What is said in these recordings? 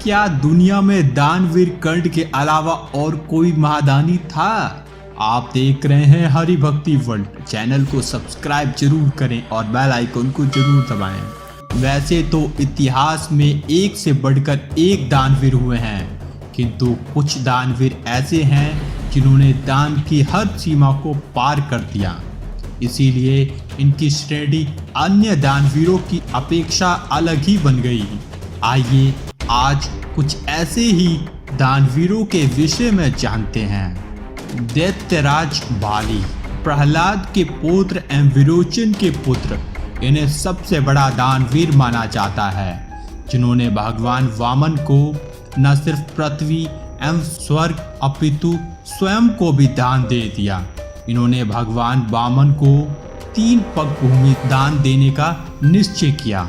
क्या दुनिया में दानवीर कर्ण के अलावा और कोई महादानी था? आप देख रहे हैं हरि भक्ति वर्ल्ड। चैनल को सब्सक्राइब जरूर करें और बेल आइकन को जरूर दबाएं। वैसे तो इतिहास में एक से बढ़कर एक दानवीर हुए हैं, किंतु कुछ दानवीर ऐसे हैं जिन्होंने दान की हर सीमा को पार कर दिया। इसीलिए इनकी श्रेणी अन्य दानवीरों की अपेक्षा अलग ही बन गई। आइए आज कुछ ऐसे ही दानवीरों के विषय में जानते हैं। दैत्यराज बाली, प्रहलाद के पुत्र एवं विरोचन के पुत्र, इन्हें सबसे बड़ा दानवीर माना जाता है, जिन्होंने भगवान वामन को न सिर्फ पृथ्वी एवं स्वर्ग अपितु स्वयं को भी दान दे दिया। इन्होंने भगवान वामन को 3 पग भूमि दान देने का निश्चय किया,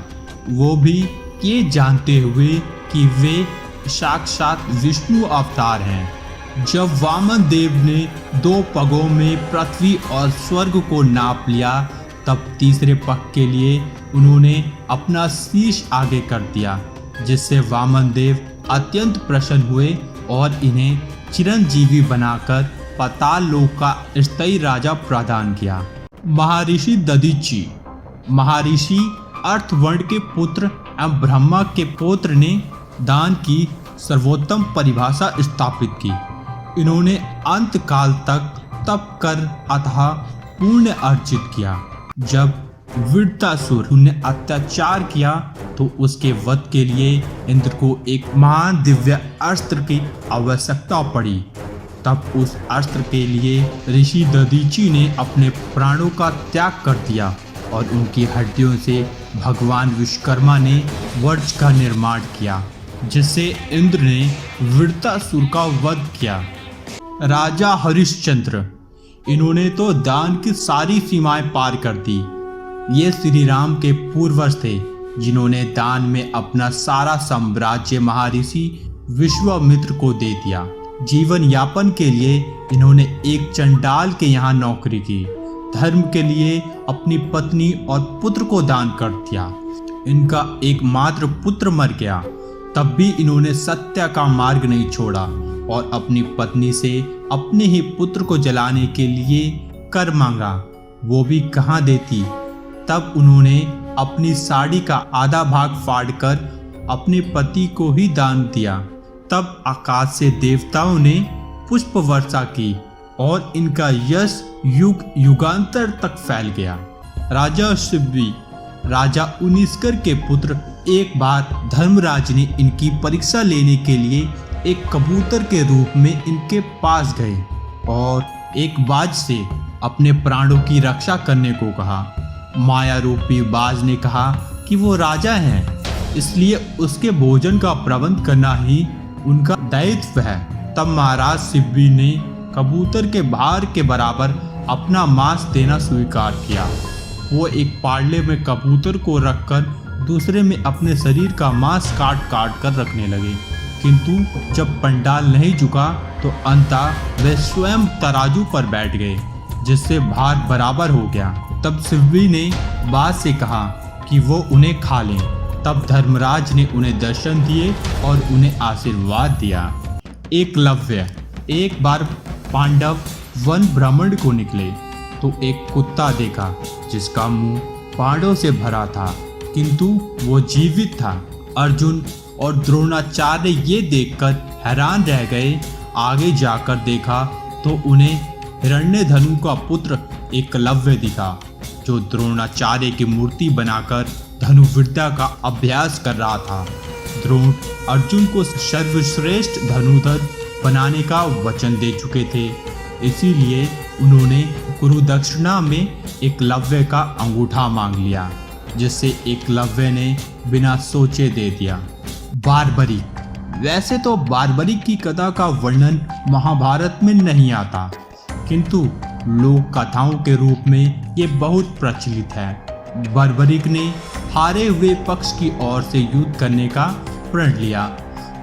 वो भी ये जानते हुए कि वे साक्षात विष्णु अवतार हैं। जब वामन देव ने 2 पगों में पृथ्वी और स्वर्ग को नाप लिया, तब तीसरे पग के लिए उन्होंने अपना शीश आगे कर दिया, जिससे वामन देव अत्यंत प्रसन्न हुए और इन्हें चिरंजीवी बनाकर पाताल लोक का स्थायी राजा प्रदान किया। महर्षि दधीचि, महर्षि अर्थवर्ण के पुत्र एवं ब्रह्मा के पुत्र ने दान की सर्वोत्तम परिभाषा स्थापित की। इन्होंने अंत काल तक तप कर अतः पुण्य अर्जित किया। जब वृत्रासुर ने अत्याचार किया तो उसके वध के लिए इंद्र को एक महान दिव्य अस्त्र की आवश्यकता पड़ी। तब उस अस्त्र के लिए ऋषि दधीचि ने अपने प्राणों का त्याग कर दिया और उनकी हड्डियों से भगवान विश्वकर्मा ने वज्र का निर्माण किया, जिससे इंद्र ने वृत्रासुर का वध किया। राजा हरिश्चंद्र, इन्होंने तो दान की सारी सीमाएं पार कर दी। ये श्री राम के पूर्वज थे, जिन्होंने दान में अपना सारा साम्राज्य महर्षि विश्वामित्र को दे दिया। जीवन यापन के लिए इन्होंने एक चंडाल के यहाँ नौकरी की। धर्म के लिए अपनी पत्नी और पुत्र को दान कर दिया। इनका एकमात्र पुत्र मर गया, तब भी इन्होंने सत्य का मार्ग नहीं छोड़ा और अपनी पत्नी से अपने ही पुत्र को जलाने के लिए कर मांगा, वो भी कहाँ देती। तब उन्होंने अपनी साड़ी का आधा भाग फाड़कर अपने पति को ही दान दिया। तब आकाश से देवताओं ने पुष्प वर्षा की और इनका यश युग युगांतर तक फैल गया। राजा शिवी, राजा उनिस्कर के पुत्र, एक बार धर्मराज ने इनकी परीक्षा लेने के लिए एक कबूतर के रूप में इनके पास गए और एक बाज से अपने प्राणों की रक्षा करने को कहा। माया रूपी बाज ने कहा कि वो राजा हैं, इसलिए उसके भोजन का प्रबंध करना ही उनका दायित्व है। तब महाराज शिवी ने कबूतर के भार के बराबर अपना मांस देना स्वीकार किया। वो एक पार्ले में कबूतर को रखकर दूसरे में अपने शरीर का मांस काट काट कर रखने लगे, किंतु जब पंडाल नहीं झुका तो अंततः वे स्वयं तराजू पर बैठ गए, जिससे भार बराबर हो गया। तब शिवी ने बाज से कहा कि वो उन्हें खा लें। तब धर्मराज ने उन्हें दर्शन दिए और उन्हें आशीर्वाद दिया। एकलव्य, एक बार पांडव वन भ्रमण को निकले तो एक कुत्ता देखा जिसका मुंह पांडव से भरा था, किंतु वो जीवित था। अर्जुन और द्रोणाचार्य ये देखकर हैरान रह गए। आगे जाकर देखा तो उन्हें हिरण्यधनु का पुत्र एकलव्य दिखा, जो द्रोणाचार्य की मूर्ति बनाकर धनुर्विद्या का अभ्यास कर रहा था। द्रोण अर्जुन को सर्वश्रेष्ठ धनुर्धर बनाने का वचन दे चुके थे, इसीलिए उन्होंने गुरु दक्षिणा में एकलव्य का अंगूठा मांग लिया, जिससे एकलव्य ने बिना सोचे दे दिया। बार्बरिक, वैसे तो बार्बरिक की कथा का वर्णन महाभारत में नहीं आता, किंतु लोक कथाओं के रूप में ये बहुत प्रचलित है। बार्बरिक ने हारे हुए पक्ष की ओर से युद्ध करने का प्रण लिया।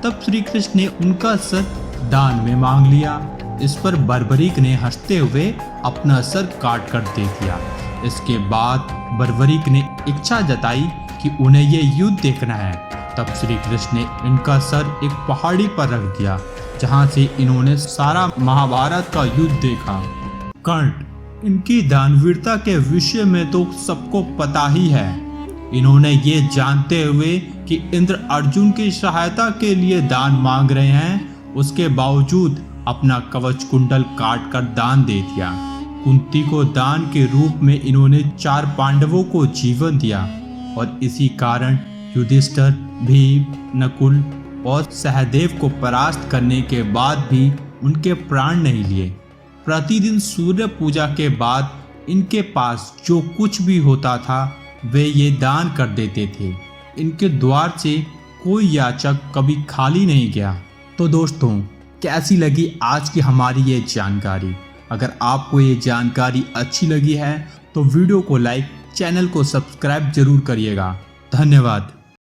तब श्री कृष्ण ने उनका सर दान में मांग लिया। इस पर बर्बरीक ने हंसते हुए अपना सर काट कर दे दिया। इसके बाद बर्बरीक ने इच्छा जताई कि उन्हें ये युद्ध देखना है। तब श्री कृष्ण ने इनका सर एक पहाड़ी पर रख दिया, जहां से इन्होंने सारा महाभारत का युद्ध देखा। कर्ण, इनकी दानवीरता के विषय में तो सबको पता ही है। इन्होंने ये जानते हुए कि इंद्र अर्जुन की सहायता के लिए दान मांग रहे हैं, उसके बावजूद अपना कवच कुंडल काट कर दान दे दिया। कुंती को दान के रूप में इन्होंने 4 पांडवों को जीवन दिया और इसी कारण युधिष्ठिर, भीम, नकुल और सहदेव को परास्त करने के बाद भी उनके प्राण नहीं लिए। प्रतिदिन सूर्य पूजा के बाद इनके पास जो कुछ भी होता था वे ये दान कर देते थे। इनके द्वार से कोई याचक कभी खाली नहीं गया। तो दोस्तों, कैसी लगी आज की हमारी ये जानकारी? अगर आपको ये जानकारी अच्छी लगी है तो वीडियो को लाइक, चैनल को सब्सक्राइब जरूर करिएगा। धन्यवाद।